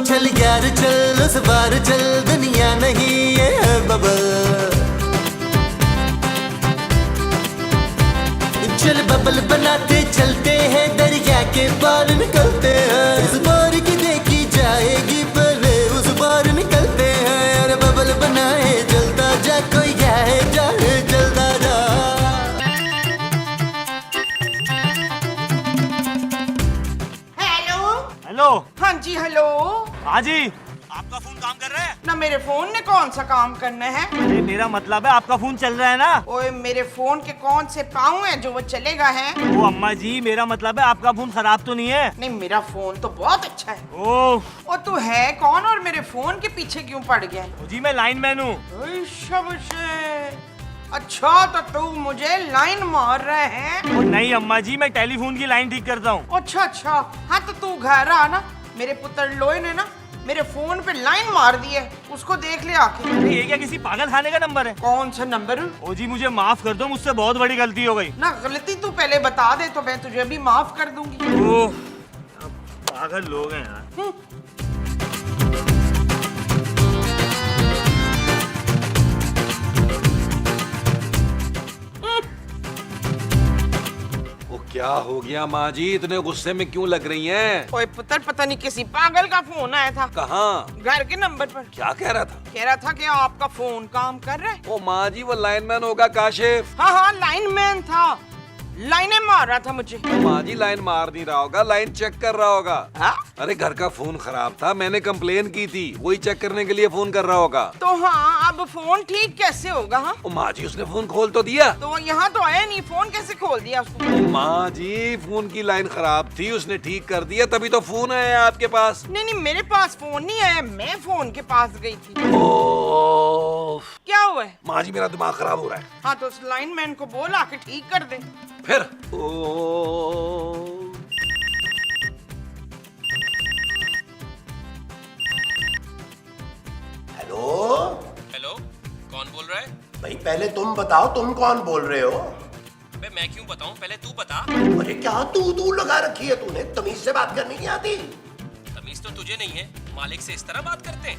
चल यार चल, उस बार चल, दुनिया नहीं ये है बबल। चल बबल बनाते चलते हैं, दरिया के पार निकलते हैं। इस बार की देखी जाएगी पहले उस बार निकलते हैं। अरे बबल बनाए जलता जा, कोई जाए जाए जलता जा। हेलो। हाँ जी हेलो। हाँ जी, आपका फोन काम कर रहा है ना मेरे फोन ने कौन सा काम करना है? अरे मेरा मतलब है आपका फोन चल रहा है ना। ओए मेरे फोन के कौन से पाँव हैं जो वो चलेगा है? ओ अम्मा जी, मेरा मतलब है आपका फोन खराब तो नहीं है? नहीं मेरा फोन तो बहुत अच्छा है। ओह और तू है कौन और मेरे फोन के पीछे क्यों पड़ गया? जी, मैं लाइनमैन हूँ। ओए शाबाश। अच्छा तो तू मुझे लाइन मार रहे हैं? ओ नहीं अम्मा जी, मैं टेलीफोन की लाइन ठीक करता हूँ। अच्छा अच्छा, हाँ तो तू घर आ ना। मेरे पुत्र लोए ने ना मेरे फोन पे लाइन मार दी है, उसको देख ले आके। ये क्या किसी पागल खाने का नंबर है? कौन सा नंबर? ओ जी मुझे माफ कर दो, मुझसे बहुत बड़ी गलती हो गई। ना गलती तू पहले बता दे तो मैं तुझे भी माफ कर दूंगी। ओह पागल लोग हैं यार। क्या हो गया माँ जी, इतने गुस्से में क्यों लग रही हैं? ओए पुत्र, पता नहीं किसी पागल का फोन आया था। कहाँ? घर के नंबर पर। क्या कह रहा था? कह रहा था कि आपका फोन काम कर रहा है। ओ माँ जी, वो लाइनमैन होगा काशिफ। हाँ हाँ लाइनमैन था, लाइनें मार रहा था मुझे। ओ माँ जी, लाइन मार नहीं रहा होगा, लाइन चेक कर रहा होगा। हाँ? अरे घर का फोन खराब था, मैंने कंप्लेन की थी, वही चेक करने के लिए फोन कर रहा होगा। तो हाँ अब फोन ठीक कैसे होगा? हाँ ओ माँ जी, उसने फोन खोल तो दिया। तो वो यहाँ तो आया नहीं, फोन कैसे खोल दिया उसको? ओ माँ जी, फोन की लाइन खराब थी, उसने ठीक कर दिया, तभी तो फोन आया आपके पास। नहीं नहीं मेरे पास फोन नहीं आया, मैं फोन के पास गई थी। ओ क्या हुआ है? माँ जी, मेरा दिमाग खराब हो रहा है। हाँ तो उस लाइनमैन को बोल आके ठीक कर दे। फिर हेलो। हेलो, कौन बोल रहा है? भाई पहले तुम बताओ, तुम कौन बोल रहे हो? अबे मैं क्यों बताऊं, पहले तू बता। अरे क्या तू लगा रखी है तूने? तमीज से बात करनी नहीं आती? तमीज तो तुझे नहीं है, मालिक से इस तरह बात करते हैं?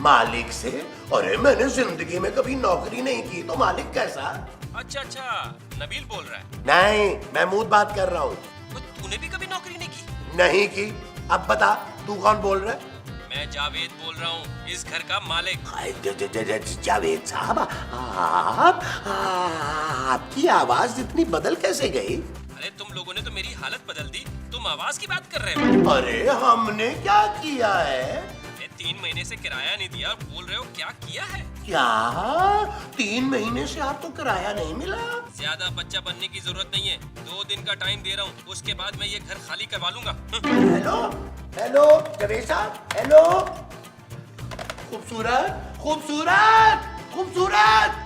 मालिक से? अरे मैंने जिंदगी में कभी नौकरी नहीं की तो मालिक कैसा? अच्छा अच्छा, नबील बोल रहा है। नहीं, महमूद बात कर रहा हूँ। वो तूने भी कभी नौकरी नहीं की? नहीं की। अब बता तू कौन बोल रहा है? मैं जावेद बोल रहा हूँ, इस घर का मालिक। जावेद साहब, आपकी आवाज इतनी बदल कैसे गई? अरे तुम लोगों ने तो मेरी हालत बदल दी, तुम आवाज की बात कर रहे हो। अरे हमने क्या किया है? ये 3 महीने से किराया नहीं दिया, बोल रहे हो क्या किया है? क्या 3 महीने से आपको किराया नहीं मिला? ज्यादा बच्चा बनने की जरूरत नहीं है, 2 दिन का टाइम दे रहा हूँ, उसके बाद मैं ये घर खाली करवा लूंगा। हेलो हेलो जावेद साहब, हेलो। खूबसूरत खूबसूरत खूबसूरत।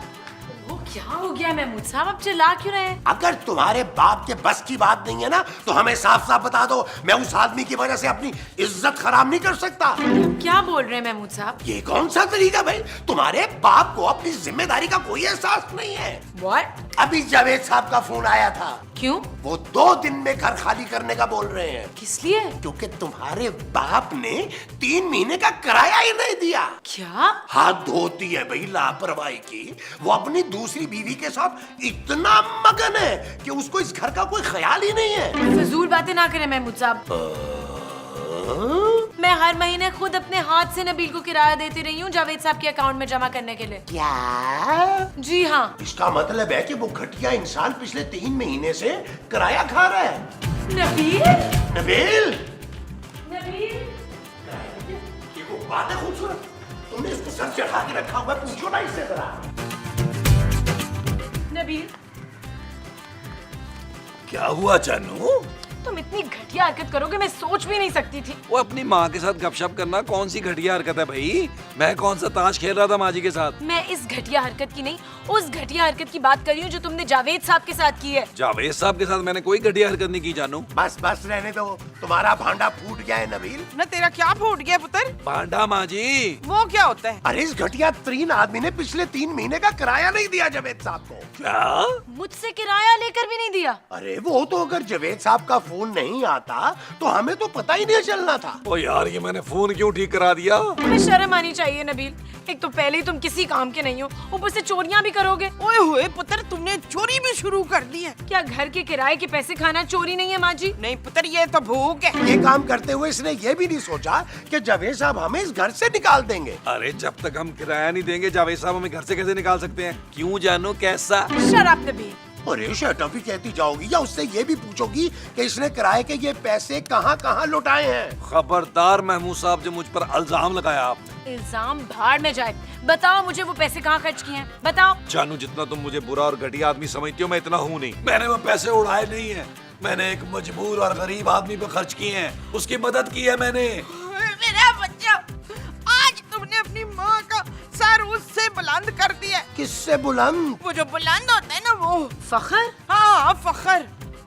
वो क्या हो गया महमूद साहब, आप चिल्ला क्यों रहे हैं? अगर तुम्हारे बाप के बस की बात नहीं है ना तो हमें साफ साफ बता दो, मैं उस आदमी की वजह से अपनी इज्जत खराब नहीं कर सकता। क्या बोल रहे हैं महमूद साहब? ये कौन सा तरीका भाई? तुम्हारे बाप को अपनी जिम्मेदारी का कोई एहसास नहीं है। What? अभी जावेद साहब का फोन आया था, क्यों? वो 2 दिन में घर खाली करने का बोल रहे हैं। किस लिए? क्योंकि तुम्हारे बाप ने 3 महीने का किराया ही नहीं दिया। क्या? हाथ धोती है भाई लापरवाही की। वो अपनी दूसरी बीवी के साथ इतना मगन है कि उसको इस घर का कोई ख्याल ही नहीं है। फजूल बातें ना करें महमूद साहब। मैं हर महीने खुद अपने हाथ से नबील को किराया देती रही हूँ जावेद साहब के अकाउंट में जमा करने के लिए। क्या? जी हाँ। इसका मतलब है कि वो घटिया इंसान पिछले 3 महीने से किराया खा रहा है। नबील? नबील, नबील? ये वो बात है खूबसूरत, तुमने इसको सर चढ़ा के रखा हुआ है, पूछो ना इससे जरा। नबील? क्या हुआ जानू? तुम इतनी घटिया हरकत करोगे मैं सोच भी नहीं सकती थी। वो अपनी माँ के साथ गपशप करना कौन सी घटिया हरकत है भाई? मैं कौन सा ताश खेल रहा था माँ जी के साथ? मैं इस घटिया हरकत की नहीं, उस घटिया हरकत की बात कर रही हूँ जो तुमने जावेद साहब के साथ की है। जावेद साहब के साथ मैंने कोई घटिया हरकत नहीं की जानू। बस बस रहने दो, तुम्हारा भांडा फूट गया है नबील। ना तेरा क्या फूट गया पुत्र? भांडा माँ जी। वो क्या होता है? अरे इस घटिया तरीन आदमी ने पिछले 3 महीने का किराया नहीं दिया जावेद साहब को। क्या? मुझसे किराया लेकर भी नहीं दिया। अरे वो तो अगर जावेद साहब का फोन नहीं आता तो हमें तो पता ही नहीं चलना था। ओ यार, ये मैंने फोन क्यों ठीक करा दिया? तुम्हें शर्म आनी चाहिए नबील। एक तो पहले ही तुम किसी काम के नहीं हो, ऊपर से चोरियां भी करोगे। ओए होए पुत्र, तुमने चोरी भी शुरू कर दी है। क्या घर के किराए के पैसे खाना चोरी नहीं है माँ जी? नहीं पुत्र, ये तो भूख है। ये काम करते हुए इसने ये भी नहीं सोचा कि जावेद साहब हमें इस घर से निकाल देंगे। अरे जब तक हम किराया नहीं देंगे जावेद साहब हमें घर से कैसे निकाल सकते हैं? क्यों जानू कैसा? शराब नबील। अरे शटअप ही कहती जाओगी या उससे ये भी पूछोगी कि इसने किराए के ये पैसे कहाँ कहाँ लौटाए हैं? खबरदार महमूद साहब, जो मुझ पर इल्जाम लगाया आपने। इल्जाम भाड़ में जाए। बताओ मुझे वो पैसे कहाँ खर्च किए हैं, बताओ। जानू, जितना तुम मुझे बुरा और घटिया आदमी समझती हो, मैं इतना हूँ नहीं। मैंने वो पैसे उड़ाए नहीं है, मैंने एक मजबूर और गरीब आदमी पे खर्च किए हैं, उसकी मदद की है मैंने। मेरा बच्चा, आज तुमने अपनी माँ का सर उससे बुलंद कर दिया। किससे बुलंद? वो जो बुलंद होता है ना, वो फखर। हाँ फखर।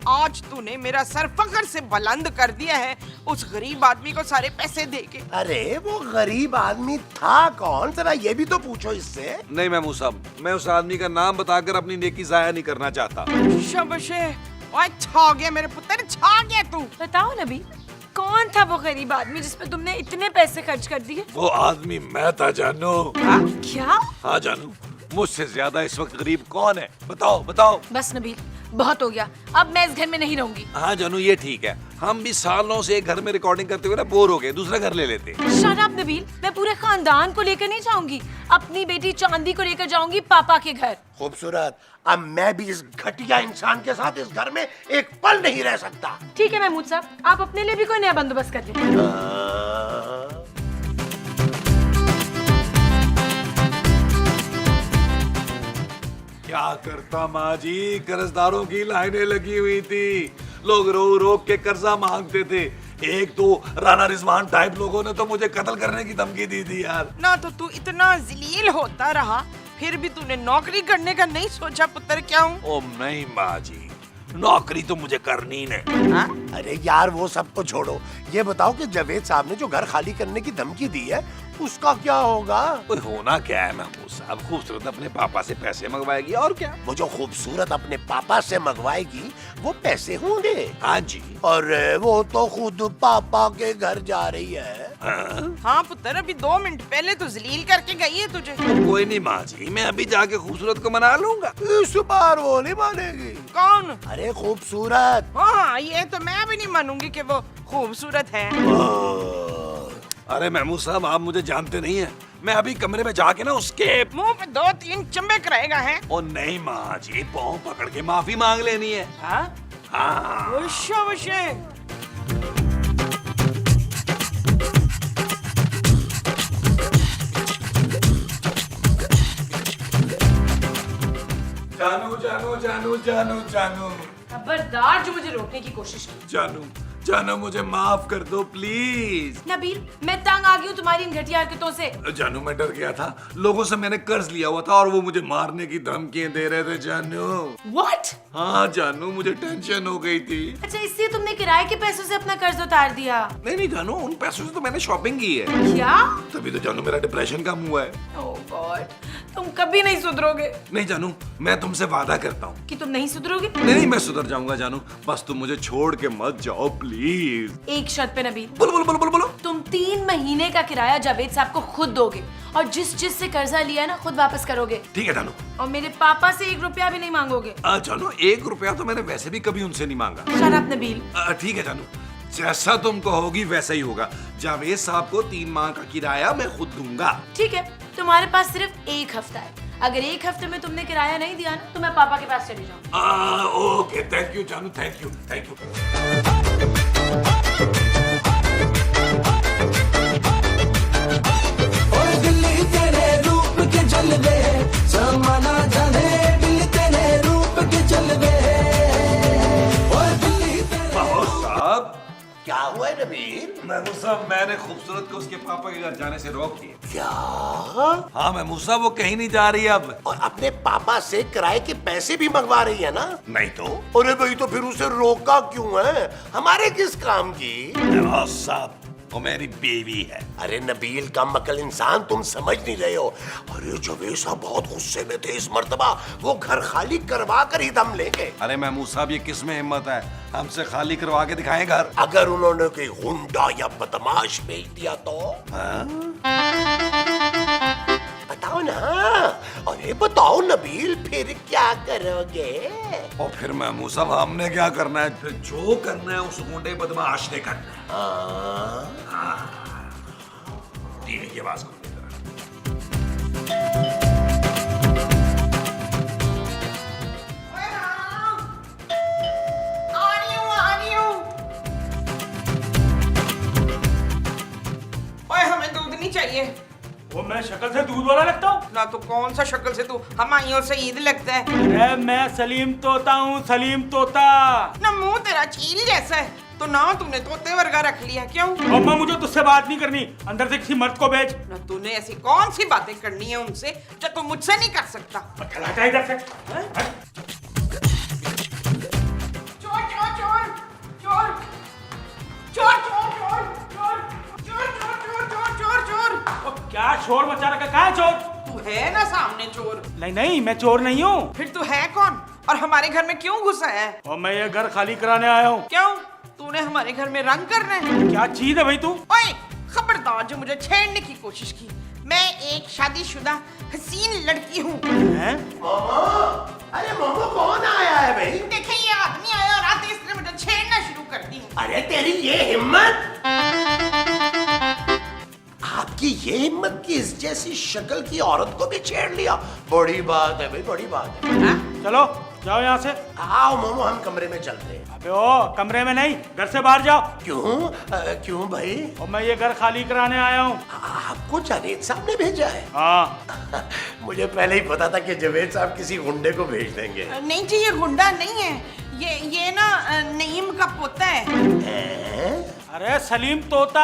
आज तूने मेरा सर फखर से बुलंद कर दिया है, उस गरीब आदमी को सारे पैसे दे के। अरे वो गरीब आदमी था कौन, जरा ये भी तो पूछो इससे। नहीं महमूद साहब, मैं उस आदमी का नाम बताकर अपनी नेकी जाया नहीं करना चाहता। शबशे, ओए छा गया मेरे पुत्र, छा गया तू। बताओ नबी, कौन था वो गरीब आदमी जिस पे तुमने इतने पैसे खर्च कर दिए? वो आदमी मैं था जानू। क्या? हाँ जानू, मुझसे ज्यादा इस वक्त गरीब कौन है? बताओ बताओ। बस नबील, बहुत हो गया। अब मैं इस घर में नहीं रहूंगी। हाँ जानू, ये ठीक है। हम भी सालों से एक घर में रिकॉर्डिंग करते हुए ना बोर हो गए, दूसरा घर ले लेते। शट अप नबील, मैं पूरे खानदान को लेकर नहीं जाऊंगी, अपनी बेटी चांदी को लेकर जाऊंगी पापा के घर। खूबसूरत, अब मैं भी इस घटिया इंसान के साथ इस घर में एक पल नहीं रह सकता। ठीक है महमूद साहब, आप अपने लिए भी कोई नया बंदोबस्त कर लें। क्या करता माँ जी, कर्जदारों की लाइनें लगी हुई थी, लोग रो रो के कर्जा मांगते थे। एक तो राणा रिजवान टाइप लोगों ने तो मुझे कत्ल करने की धमकी दी थी यार। ना तो तू इतना जलील होता रहा, फिर भी तूने नौकरी करने का नहीं सोचा पुत्र? क्या हूँ? ओ नहीं माँ जी, नौकरी तो मुझे करनी नहीं। हाँ? अरे यार वो सब तो छोड़ो, ये बताओ कि जावेद साहब ने जो घर खाली करने की धमकी दी है उसका क्या होगा? कोई होना क्या है महमूद साहब, खूबसूरत अपने पापा से पैसे मंगवाएगी और क्या। वो जो खूबसूरत अपने पापा से मंगवाएगी वो पैसे होंगे। हाँ जी। और वो तो खुद पापा के घर जा रही है। हाँ पुत्र, अभी 2 मिनट पहले तो जलील करके गई है तुझे। कोई नहीं माँ जी, मैं अभी जाके खूबसूरत को मना लूंगा। इस बार वो नहीं मानेगी। कौन? अरे खूबसूरत। हाँ, ये तो मैं भी नहीं मानूंगी कि वो खूबसूरत है। अरे महमूद साहब, आप मुझे जानते नहीं हैं, मैं अभी कमरे में जाके ना उसके मुंह पे 2-3 चंबे कराएगा है। ओ नहीं माँ जी, पाँव पकड़ के माफी मांग लेनी है। हाँ? हाँ। शाबाशे। जानू जानू जानू जानू जानू खबरदार जो मुझे रोकने की कोशिश की। जानू जानू, मुझे माफ कर दो प्लीज। नबील, मैं तंग आ गई हूँ तुम्हारी इन घटिया हरकतों से। जानू, मैं डर गया था, लोगों से मैंने कर्ज लिया हुआ था और वो मुझे मारने की धमकियां दे रहे थे जानू। What? हाँ जानू, मुझे टेंशन हो गई थी। अच्छा, इसलिए तुमने किराए के पैसों से अपना कर्ज उतार दिया? नहीं नहीं जानू, उन पैसों से तो मैंने शॉपिंग की है। क्या? तभी तो जानू मेरा डिप्रेशन कम हुआ है। ओह गॉड, तुम कभी नहीं सुधरोगे। नहीं जानू, मैं तुमसे वादा करता हूँ। कि तुम नहीं सुधरोगे? नहीं, मैं सुधर जाऊंगा जानू, बस तुम मुझे छोड़ के मत जाओ प्लीज। एक शर्त पे नबील, बोलो बोलो बोलो बोलो बोलो। तुम 3 महीने का किराया जावेद साहब को खुद दोगे और जिस से कर्जा लिया है ना खुद वापस करोगे। ठीक है जानू। और मेरे पापा से 1 रुपया भी नहीं मांगोगे। जानू, 1 रुपया तो मैंने वैसे भी कभी उनसे नहीं मांगा। Shut up Nabeel. ठीक है जानू, जैसा तुम कहोगी वैसा ही होगा। जावेद साहब को 3 माह का किराया मैं खुद दूंगा। ठीक है, तुम्हारे पास सिर्फ 1 हफ्ता है। अगर 1 हफ्ते में तुमने किराया नहीं दिया ना तो मैं पापा के पास चली जाऊंगी। ओके, थैंक यू जानू, thank you thank you. Delhi तेरे रूप के जलवे, समाना जाने दिल तेरे रूप के जलवे। साहब, क्या हुआ है नबील? महमूद साहब, मैंने खूबसूरत को उसके पापा के घर जाने से रोक दिए। क्या? हाँ महमूद साहब, वो कहीं नहीं जा रही अब। और अपने पापा से किराए के पैसे भी मंगवा रही है ना? नहीं तो अरे भाई, तो फिर उसे रोका क्यों है? हमारे किस काम की? नवाज साहब, वो मेरी बीवी है। अरे नबील का मकल इंसान, तुम समझ नहीं रहे हो। अरे जवेद साहब बहुत गुस्से में थे इस मर्तबा, वो घर खाली करवा कर ही दम लेंगे। अरे महमूद साहब, ये किस में हिम्मत है हमसे खाली करवा के दिखाएं घर? अगर उन्होंने कोई गुंडा या बदमाश भेज दिया तो? बताओ ना, अरे बताओ नबील, फिर क्या करोगे? और फिर महमूद साहब, हमने क्या करना है? फिर जो करना है उस गुंडे बदमाश ने करना है। टीवी की आवाज को ओए, हमें दूध नहीं चाहिए। वो मैं शक्ल से दूध वाला लगता हूँ? ना तो कौन सा शक्ल से तू हमायूं से ईद लगता है। अरे मैं सलीम तोता हूँ, सलीम तोता। ना मुंह तेरा चील जैसा है, तो ना तूने तोते वर्गा रख लिया। क्यों? अम्मा, मुझे तुझसे बात नहीं करनी, अंदर से किसी मर्द को भेज। ना तूने ऐसी कौन सी बातें करनी है उनसे जो तू मुझसे नहीं कर सकता। चला जा इधर से। चोर चोर चोर चोर चोर चोर चोर चोर चोर चोर चोर चोर चोर। ओ, क्या शोर मचा रखा? कहाँ है चोर? तू है ना सामने चोर। नहीं नहीं, मैं चोर नहीं हूँ। फिर तू है कौन और हमारे घर में क्यों घुसा है? और मैं ये घर खाली कराने आया हूँ। क्यों? तूने हमारे घर में रंग करना है? क्या चीज है भाई तू? ओए खबरदार जो मुझे छेड़ने की कोशिश की। मैं एक शादीशुदा हसीन लड़की हूँ। हैं? अरे मोमो, कौन आया है भाई? देखे ये आदमी आया और आते इसने मुझे छेड़ना शुरू कर दी। अरे तेरी ये हिम्मत! आपकी ये हिम्मत कि इस जैसी शक्ल की औरत को भी छेड़ लिया। बड़ी बात है भाई, बड़ी बात है। हाँ? चलो जाओ यहाँ से। आओ मोमो, हम कमरे में चलते हैं। अबे ओ, कमरे में नहीं, घर से बाहर जाओ। क्यों? क्यों भाई? और मैं ये घर खाली कराने आया हूँ। आपको जावेद साहब ने भेजा है? हाँ। मुझे पहले ही पता था कि जावेद साहब किसी गुंडे को भेज देंगे। नहीं जी, ये गुंडा नहीं है। ये ना नईम का पोता है। अरे सलीम तोता।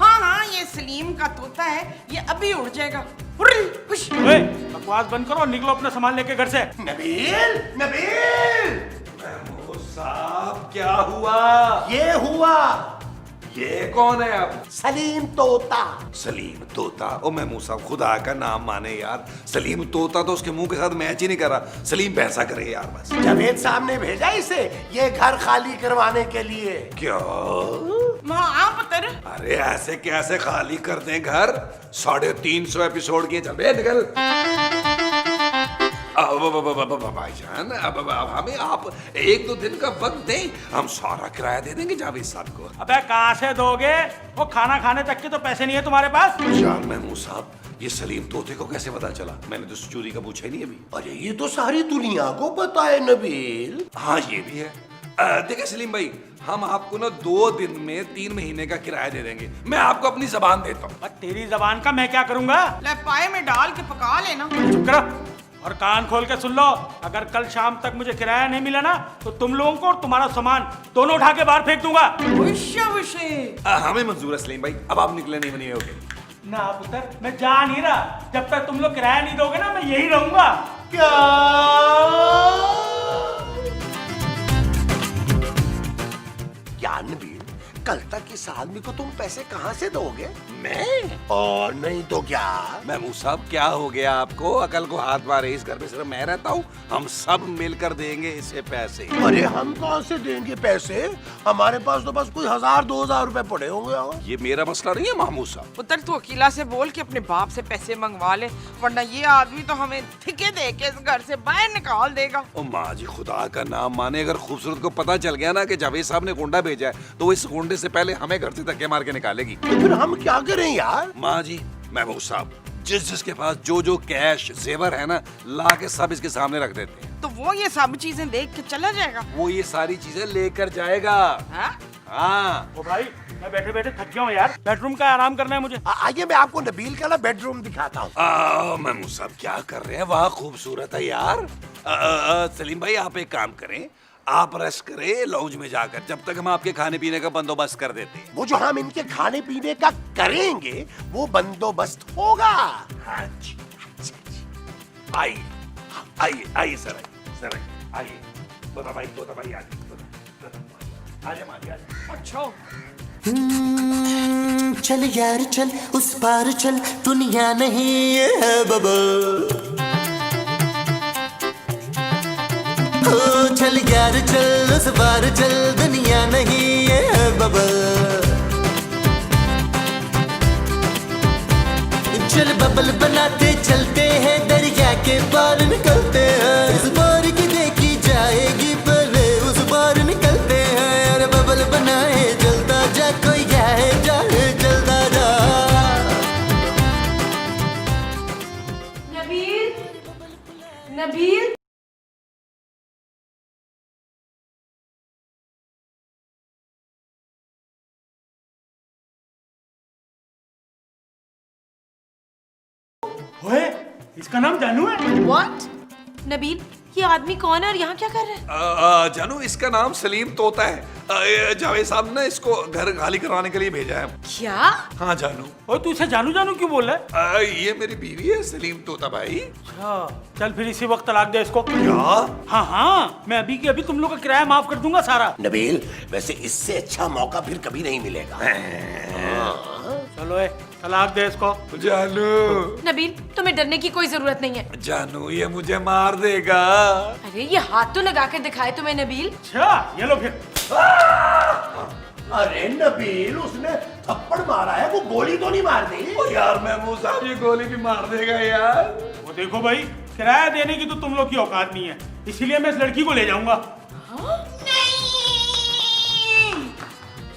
हाँ हाँ, ये सलीम का तोता है। ये अभी उड़ जाएगा। हुर्री, हुश। ओए, बकवास बंद करो, निकलो अपना सामान लेके घर से। नबील, नबील! महमूद साहब, क्या हुआ? ये हुआ। ये कौन है अब? सलीम तोता। सलीम तोता? ओ महमूद साहब, खुदा का नाम माने यार, सलीम तोता तो उसके मुंह के साथ मैच ही नहीं कर रहा। सलीम पैसा करे यार बस। जावेद साहब ने भेजा इसे ये घर खाली करवाने के लिए। क्या? हाँ पुत्र। अरे ऐसे कैसे खाली कर दें घर? 350 एपिसोड किए, चल बे निकल। भाईजान, अब हमें आप 1-2 दिन का वक्त दें, हम सारा किराया दे देंगे जावेद साहब को। अबे कहाँ से दोगे? वो खाना खाने तक के तो पैसे नहीं है तुम्हारे पास। यार महमूद साहब, ये सलीम तोते को कैसे पता चला? मैंने तो चोरी का पूछा ही नहीं अभी। अरे ये तो सारी दुनिया को पता है नबील। हाँ ये भी है। देखिए सलीम भाई, हम आपको ना 2 दिन में 3 महीने का किराया दे देंगे। मैं आपको अपनी जबान देता हूँ। तेरी जबान का मैं क्या करूंगा? ले पाए में डाल के पका लेना। चुप करो और कान खोल के सुन लो। अगर कल शाम तक मुझे किराया नहीं मिला ना, तो तुम लोगों को और तुम्हारा सामान दोनों उठा के बाहर फेंक दूंगा। हमें मंजूर है सलीम भाई, अब आप निकले नहीं बनी होगे ना पुत्र, मैं जा नहीं रहा। जब तक तुम लोग किराया नहीं दोगे ना, मैं यही रहूंगा। क्या? क्या नबील, कल तक इस आदमी को तुम पैसे कहाँ से दोगे? मैं? और नहीं तो क्या? महमूद साहब, क्या हो गया आपको? अकल को हाथ मारे, इस घर में सिर्फ मैं रहता हूँ। हम सब मिलकर देंगे इसे पैसे। अरे हम कहाँ से देंगे पैसे? हमारे पास तो बस कोई 1000-2000 रुपए पड़े होंगे। ये मेरा मसला नहीं है महमूद साहब। पुत्र तू अकीला से बोल के अपने बाप से पैसे मंगवा ले, वरना ये आदमी तो हमें ठिके दे के इस घर से बाहर निकाल देगा। ओ माँ जी, खुदा का नाम माने, अगर खूबसूरत को पता चल गया ना कि जावेद साहब ने गुंडा भेजा है, तो वो इस गुंडे से पहले हमें घर से धक्के मार के निकालेगी। तो फिर हम क्या करें यार? माँ जी, महमूद साहब, जिसके पास जो कैश जेवर है ना, ला के सब इसके सामने रख देते हैं। तो वो ये सब चीजें देख के चला जाएगा। वो ये सारी चीजें लेकर जाएगा। हाँ? हाँ। ओ भाई, मैं बैठे बैठे थक गया हूँ यार। बेडरूम का आराम करना है मुझे। आइए मैं आपको नबील का ना बेडरूम दिखाता हूँ। महमूद साहब क्या कर रहे हैं? वहाँ खूबसूरत है यार। सलीम भाई, आप एक काम करें, आप रेस्ट करें लॉन्ज में जाकर, जब तक हम आपके खाने पीने का बंदोबस्त कर देते हैं। वो जो हम इनके खाने पीने का करेंगे वो बंदोबस्त होगा। हाँ जी, आइए आइए आइए सर, सर आइए। तोता भाई आइए, आजा मालिया। अच्छा चल यार चल उस पार चल, दुनिया नहीं ये है बबल। ओ चल यार चल उस पार चल, दुनिया नहीं ये है बबल। चल बबल बनाते चलते हैं, दरिया के पार निकलते हैं। इस बार की देखी जाएगी पहले उस बार निकलते हैं। अरे बबल बनाए जलता जा, कोई जाए जाए जलता जा। नबील, नबील, ओए, इसका नाम जानू है? व्हाट? नबील, ये आदमी कौन है और यहाँ क्या कर रहा है? जानू, इसका नाम सलीम तोता है। ये जावेद साहब ने इसको घर खाली करवाने के लिए भेजा है। क्या? हाँ जानू। ओए, तू इसे जानू जानू क्यों बोल रहा है? ये मेरी बीवी है सलीम तोता भाई। अच्छा, चल फिर इसी वक्त तलाक दे इसको। क्या? हाँ हाँ, मैं अभी के अभी तुम लोग का किराया माफ कर दूंगा सारा। नबील, वैसे इससे अच्छा मौका फिर कभी नहीं मिलेगा। चलो ए, तलाक दे इसको। जानू, नबील, तुम्हें डरने की कोई जरूरत नहीं है। जानू ये मुझे मार देगा। अरे ये हाथ तो लगा कर दिखाए तुम्हें नबील। अच्छा, ये लो फिर। अरे नबील, उसने थप्पड़ मारा है, वो गोली तो नहीं मार दी। ओ यार महमूद साहब, ये गोली भी मार देगा यार। वो देखो भाई, किराया देने की तो तुम लोग की औकात नहीं है, इसीलिए मैं इस लड़की को ले जाऊंगा। नहीं,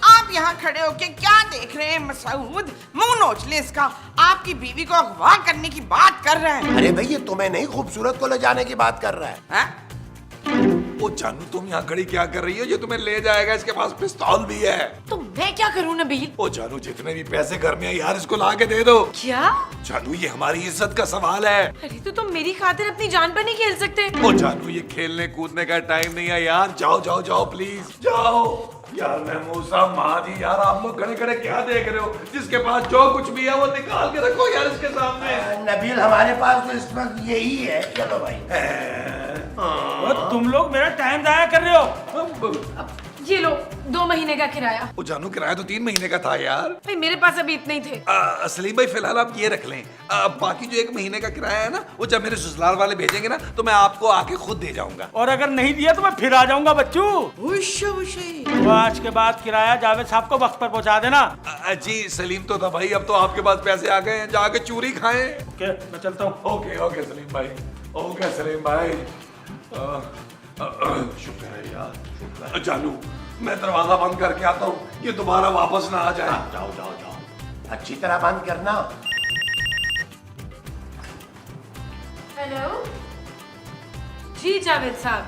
आप यहाँ खड़े होके क्या देख रहे हैं मसूद? मुंह नोच ले इसका। आपकी बीवी को अगवा करने की बात कर रहा है। अरे भाई, ये तुम्हें नहीं खूबसूरत को ले जाने की बात कर रहा है। हाँ? ओ जानू, तुम यहाँ खड़ी क्या कर रही हो? ये तुम्हें ले जाएगा, इसके पास पिस्तौल भी है। तो मैं क्या करूं नबील? ओ जानू, जितने भी पैसे घर में है यार, इसको ला के दे दो। क्या? जानू, ये हमारी इज्जत का सवाल है। अरे तो तुम मेरी खातिर अपनी जान पर नहीं खेल सकते? ओ जानू, ये खेलने कूदने का टाइम नहीं है यार। जाओ जाओ जाओ प्लीज जाओ। यार महमूद साहब, माँ जी, यार आप लोग खड़े खड़े क्या देख रहे हो? जिसके पास जो कुछ भी है वो निकाल के रखो यार इसके सामने। नबील, हमारे पास तो इस वक्त यही है। चलो भाई। वो तुम लोग मेरा टाइम जाया कर रहे हो। ये लो 2 महीने का किराया। ओ जानू, किराया तो 3 महीने का था यार। भाई मेरे पास अभी इतने ही थे। सलीम भाई, फिलहाल आप ये रख लें। बाकी जो 1 महीने का किराया है ना, वो जब मेरे ससुराल वाले भेजेंगे ना, तो मैं आपको आके खुद दे जाऊंगा। और अगर नहीं दिया तो मैं फिर आ जाऊंगा बच्चू। उशी। तो आज के बाद किराया जावेद साहब को वक्त पर पहुंचा देना। जी सलीम तो था भाई, अब तो आपके पास पैसे आ गए हैं, जाके चूरी खाएं। ओके, मैं चलता हूँ। ओके ओके सलीम भाई, ओके सलीम भाई। शुक्र है यार, शुक्र है। जानू, मैं दरवाजा बंद करके आता हूँ, ये दोबारा वापस ना आ जाए। जाओ जाओ जाओ, अच्छी तरह बंद करना। हेलो जी जावेद साहब।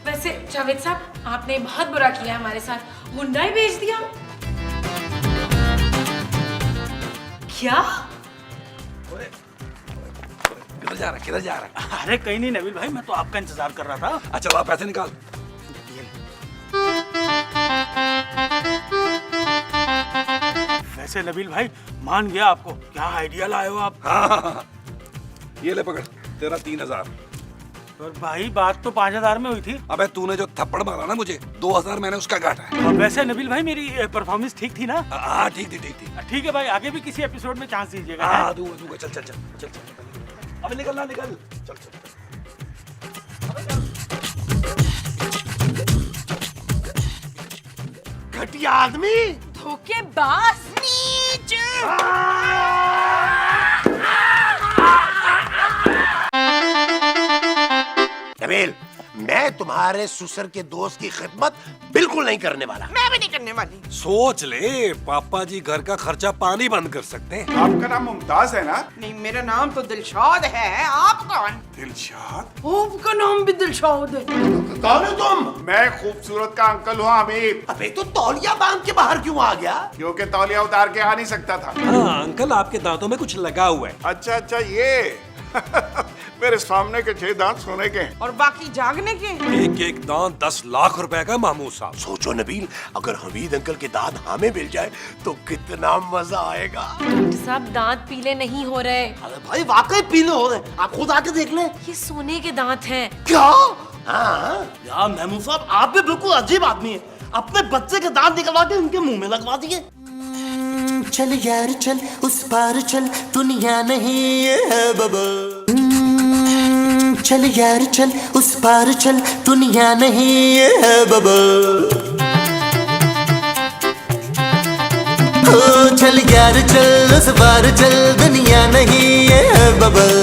वैसे जावेद साहब, आपने बहुत बुरा किया हमारे साथ, गुंडा ही भेज दिया। क्या? किधर जा रहा है, किधर जा रहा है? अरे कहीं नहीं नबील भाई, मैं तो आपका इंतजार कर रहा था। अच्छा, आप पैसे निकाल। वैसे नबील भाई, मान गया आपको, क्या आइडिया लाए हो आप। हाँ, ये ले पकड़, तेरा 3000। और भाई बात तो 5000 में हुई थी। अबे तूने जो थप्पड़ मारा ना मुझे, 2000 मैंने उसका काटा है। और वैसे नबील भाई, मेरी परफॉर्मेंस ठीक थी ना? हाँ ठीक थी, ठीक थी। ठीक है भाई, आगे भी किसी एपिसोड में चांस दीजिएगा। हाँ दूंगा दूंगा, चल चल चल चल चल। अबे निकल ना, निकल, चल चल। घटिया आदमी, धोखेबाज। नीच। नबील, मैं तुम्हारे ससुर के दोस्त की खिदमत बिल्कुल बिल्कुल नहीं करने वाला। मैं भी नहीं करने वाली। सोच ले, पापा जी घर का खर्चा पानी बंद कर सकते हैं। आपका नाम मुमताज है ना? नहीं, मेरा नाम तो दिलशाद है। आप कौन? दिलशाद? आपका नाम भी दिलशाद है। कौन हो तुम? मैं खूबसूरत का अंकल हूँ अमीर। अबे तो तौलिया बांध के बाहर क्यों आ गया? क्योंकि तौलिया उतार के आ नहीं सकता था। हाँ अंकल, आपके दांतों में कुछ लगा हुआ है। अच्छा अच्छा, ये मेरे सामने के 6 दांत सोने के हैं। और बाकी जागने के। एक एक दांत 10 लाख रुपए का महमूद साहब। सोचो नबील, अगर हमीद अंकल के दांत हमें मिल जाए तो कितना मजा आएगा। डॉक्टर साहब दांत पीले नहीं हो रहे। अरे भाई वाकई पीले हो रहे, आप खुद आके देख लें। ये सोने के दांत हैं। क्या? हाँ यार महमूद साहब, आप भी बिल्कुल अजीब आदमी हैं। अपने बच्चे के दांत निकलवा के उनके मुंह में लगवा दिए। चल यार चल, उस पार चल, दुनिया नहीं है बबल। चल यार चल, उस पार चल, दुनिया नहीं है बबल। ओ चल यार चल, उस पार चल, दुनिया नहीं है बबल।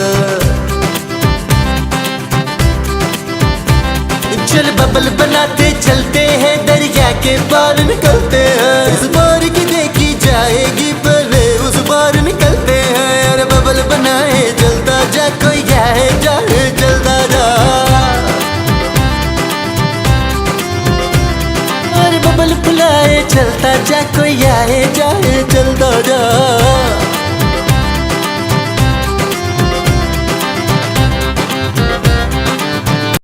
चल बबल बनाते चलते हैं, दरिया के पार निकलते हैं। इस बार की देखी जाएगी पहले उस बार निकलते हैं। अरे बबल बनाए जलता जा, कोई आए जाए जलता जा। अरे बबल फुलाए चलता जा, कोई आए जाए